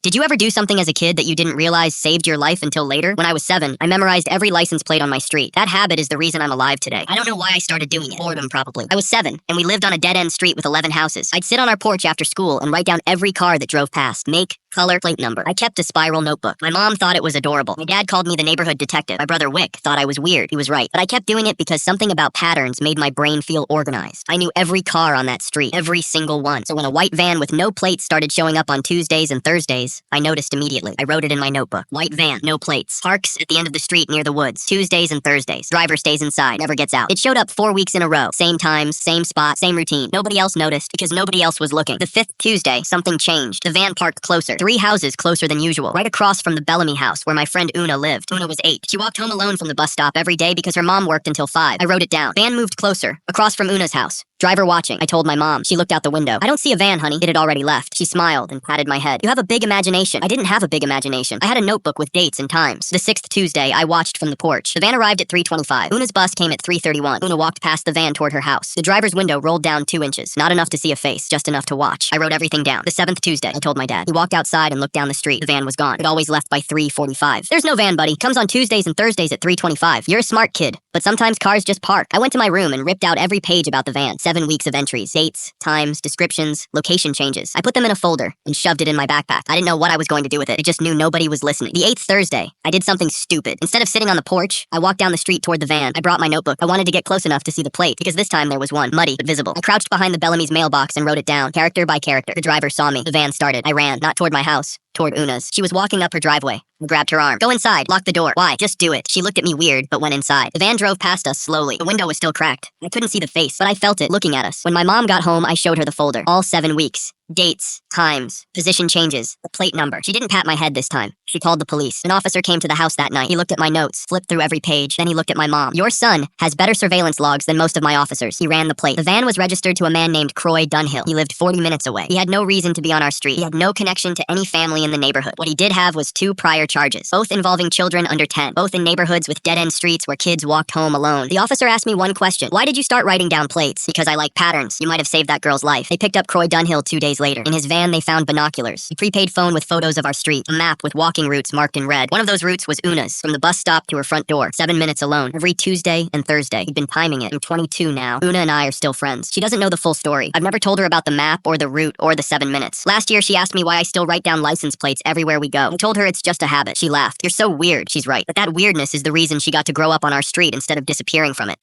Did you ever do something as a kid that you didn't realize saved your life until later? When I was 7, I memorized every license plate on my street. That habit is the reason I'm alive today. I don't know why I started doing it. Boredom, probably. I was 7, and we lived on a dead-end street with 11 houses. I'd sit on our porch after school and write down every car that drove past. Make, color, plate number. I kept a spiral notebook. My mom thought it was adorable. My dad called me the neighborhood detective. My brother Wick thought I was weird. He was right. But I kept doing it because something about patterns made my brain feel organized. I knew every car on that street. Every single one. So when a white van with no plates started showing up on Tuesdays and Thursdays, I noticed immediately. I wrote it in my notebook. White van, no plates. Parks at the end of the street near the woods. Tuesdays and Thursdays. Driver stays inside, never gets out. It showed up 4 weeks in a row. Same times, same spot, same routine. Nobody else noticed because nobody else was looking. The 5th Tuesday, something changed. The van parked closer. 3 houses closer than usual. Right across from the Bellamy house where my friend Una lived. Una was 8. She walked home alone from the bus stop every day because her mom worked until 5. I wrote it down. Van moved closer. Across from Una's house. Driver watching. I told my mom. She looked out the window. I don't see a van, honey. It had already left. She smiled and patted my head. You have a big imagination. I didn't have a big imagination. I had a notebook with dates and times. The 6th Tuesday, I watched from the porch. The van arrived at 3:25. Una's bus came at 3:31. Una walked past the van toward her house. The driver's window rolled down 2 inches. Not enough to see a face, just enough to watch. I wrote everything down. The 7th Tuesday, I told my dad. He walked outside and looked down the street. The van was gone. It always left by 3:45. There's no van, buddy. Comes on Tuesdays and Thursdays at 3:25. You're a smart kid. But sometimes cars just park. I went to my room and ripped out every page about the van. 7 weeks of entries. Dates, times, descriptions, location changes. I put them in a folder and shoved it in my backpack. I didn't know what I was going to do with it. I just knew nobody was listening. The 8th Thursday, I did something stupid. Instead of sitting on the porch, I walked down the street toward the van. I brought my notebook. I wanted to get close enough to see the plate because this time there was one, muddy but visible. I crouched behind the Bellamy's mailbox and wrote it down, character by character. The driver saw me. The van started. I ran, not toward my house, toward Una's. She was walking up her driveway. I grabbed her arm. Go inside. Lock the door. Why? Just do it. She looked at me weird, but went inside. The van drove past us slowly. The window was still cracked. I couldn't see the face, but I felt it looking at us. When my mom got home, I showed her the folder. All 7 weeks. Dates, times, position changes, the plate number. She didn't pat my head this time. She called the police. An officer came to the house that night. He looked at my notes, flipped through every page. Then he looked at my mom. Your son has better surveillance logs than most of my officers. He ran the plate. The van was registered to a man named Croy Dunhill. He lived 40 minutes away. He had no reason to be on our street. He had no connection to any family in the neighborhood. What he did have was 2 prior charges, both involving children under 10, both in neighborhoods with dead-end streets where kids walked home alone. The officer asked me one question. Why did you start writing down plates? Because I like patterns. You might have saved that girl's life. They picked up Croy Dunhill 2 days later. In his van, they found binoculars, a prepaid phone with photos of our street, a map with walking routes marked in red. One of those routes was Una's, from the bus stop to her front door. 7 minutes alone, every Tuesday and Thursday. He'd been timing it. I'm 22 now. Una and I are still friends. She doesn't know the full story. I've never told her about the map or the route or the 7 minutes. Last year, she asked me why I still write down license plates everywhere we go. I told her it's just a habit. She laughed. You're so weird. She's right. But that weirdness is the reason she got to grow up on our street instead of disappearing from it.